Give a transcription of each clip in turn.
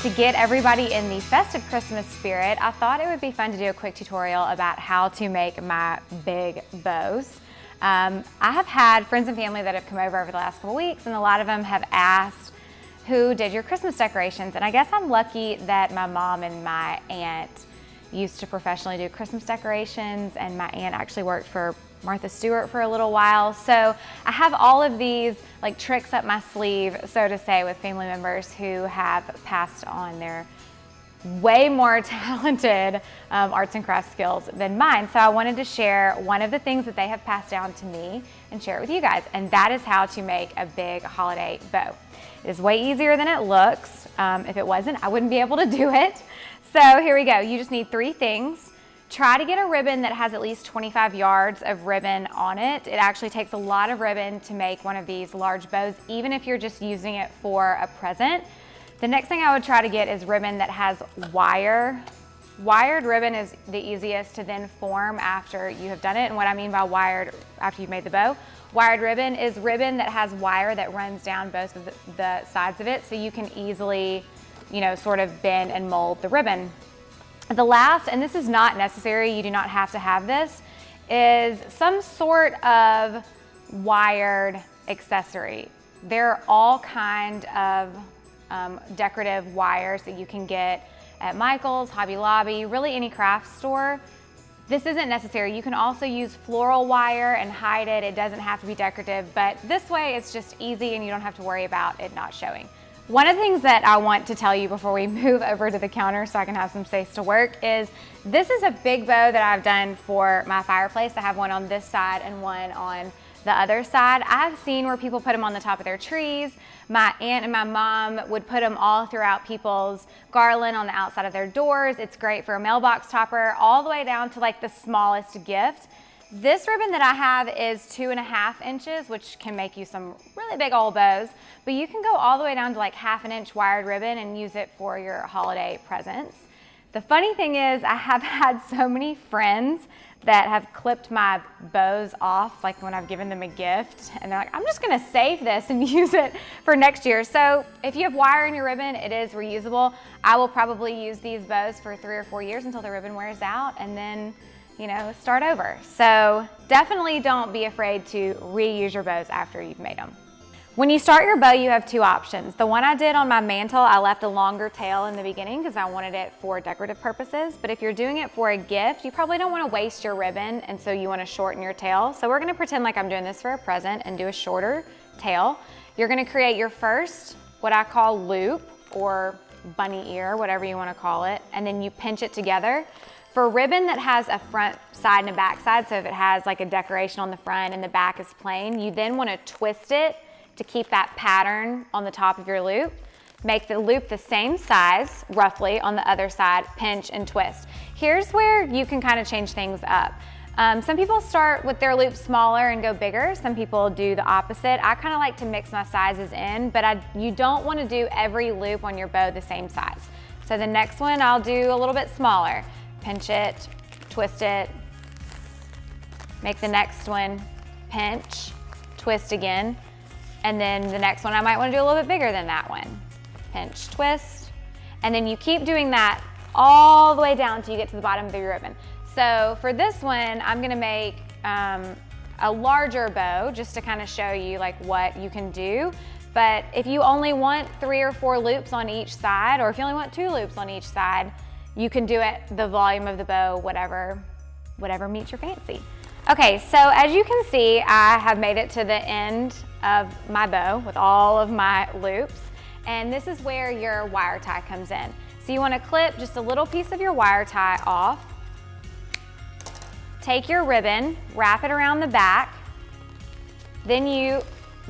To get everybody in the festive Christmas spirit, I thought it would be fun to do a quick tutorial about how to make my big bows. I have had friends and family that have come over the last couple weeks, and a lot of them have asked, who did your Christmas decorations? And I guess I'm lucky that my mom and my aunt used to professionally do Christmas decorations, and my aunt actually worked for Martha Stewart for a little while. So I have all of these like tricks up my sleeve, so to say, with family members who have passed on their way more talented arts and crafts skills than mine. So I wanted to share one of the things that they have passed down to me and share it with you guys, and that is how to make a big holiday bow. It is way easier than it looks. If it wasn't, I wouldn't be able to do it. So here we go. You just need 3 things. Try to get a ribbon that has at least 25 yards of ribbon on it. It actually takes a lot of ribbon to make one of these large bows, even if you're just using it for a present. The next thing I would try to get is ribbon that has wire. Wired ribbon is the easiest to then form after you have done it. And what I mean by wired after you've made the bow, wired ribbon is ribbon that has wire that runs down both of the sides of it, so you can easily, sort of bend and mold the ribbon. The last, and this is not necessary, you do not have to have this, is some sort of wired accessory. There are all kind of decorative wires that you can get at Michael's, Hobby Lobby, really any craft store. This isn't necessary. You can also use floral wire and hide it. It doesn't have to be decorative, but this way it's just easy and you don't have to worry about it not showing. One of the things that I want to tell you before we move over to the counter so I can have some space to work is this is a big bow that I've done for my fireplace. I have one on this side and one on the other side. I've seen where people put them on the top of their trees. My aunt and my mom would put them all throughout people's garland on the outside of their doors. It's great for a mailbox topper, all the way down to like the smallest gift. This ribbon that I have is 2.5 inches, which can make you some really big old bows, but you can go all the way down to like 1/2 inch wired ribbon and use it for your holiday presents. The funny thing is I have had so many friends that have clipped my bows off, like when I've given them a gift, and they're like, I'm just gonna save this and use it for next year. So if you have wire in your ribbon, it is reusable. I will probably use these bows for 3 or 4 years until the ribbon wears out, and then start over. So definitely don't be afraid to reuse your bows after you've made them. When you start your bow, you have 2 options. The one I did on my mantle, I left a longer tail in the beginning because I wanted it for decorative purposes. But if you're doing it for a gift, you probably don't want to waste your ribbon, and so you want to shorten your tail. So we're going to pretend like I'm doing this for a present and do a shorter tail. You're going to create your first, what I call loop, or bunny ear, whatever you want to call it, and then you pinch it together. For ribbon that has a front side and a back side, so if it has like a decoration on the front and the back is plain, you then want to twist it to keep that pattern on the top of your loop. Make the loop the same size, roughly, on the other side, pinch and twist. Here's where you can kind of change things up. Some people start with their loop smaller and go bigger. Some people do the opposite. I kind of like to mix my sizes in, but you don't want to do every loop on your bow the same size. So the next one I'll do a little bit smaller. Pinch it, twist it, make the next one, pinch, twist again, and then the next one I might want to do a little bit bigger than that one. Pinch, twist, and then you keep doing that all the way down until you get to the bottom of your ribbon. So for this one, I'm gonna make a larger bow just to kind of show you like what you can do. But if you only want 3 or 4 loops on each side, or if you only want 2 loops on each side, you can do it the volume of the bow, whatever meets your fancy. Okay, so as you can see, I have made it to the end of my bow with all of my loops, and this is where your wire tie comes in. So you want to clip just a little piece of your wire tie off, take your ribbon, wrap it around the back, then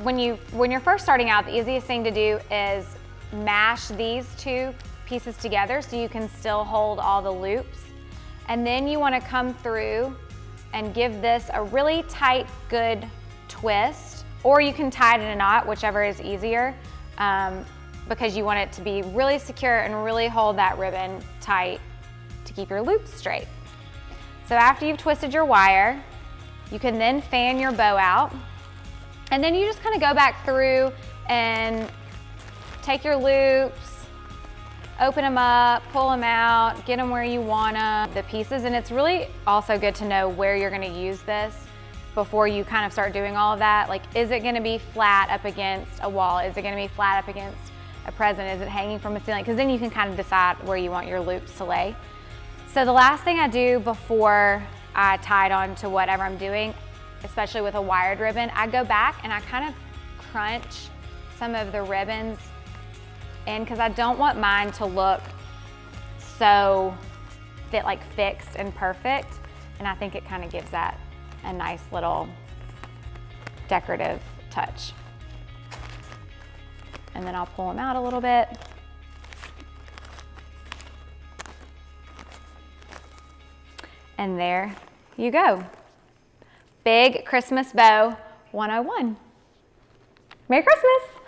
when you're first starting out, the easiest thing to do is mash these 2 pieces together so you can still hold all the loops. And then you want to come through and give this a really tight, good twist, or you can tie it in a knot, whichever is easier, because you want it to be really secure and really hold that ribbon tight to keep your loops straight. So after you've twisted your wire, you can then fan your bow out, and then you just kind of go back through and take your loops, open them up, pull them out, get them where you want them, the pieces. And it's really also good to know where you're gonna use this before you kind of start doing all of that. Like, is it gonna be flat up against a wall? Is it gonna be flat up against a present? Is it hanging from a ceiling? Because then you can kind of decide where you want your loops to lay. So the last thing I do before I tie it on to whatever I'm doing, especially with a wired ribbon, I go back and I kind of crunch some of the ribbons in, because I don't want mine to look so like fixed and perfect. And I think it kind of gives that a nice little decorative touch. And then I'll pull them out a little bit. And there you go. Big Christmas bow 101. Merry Christmas!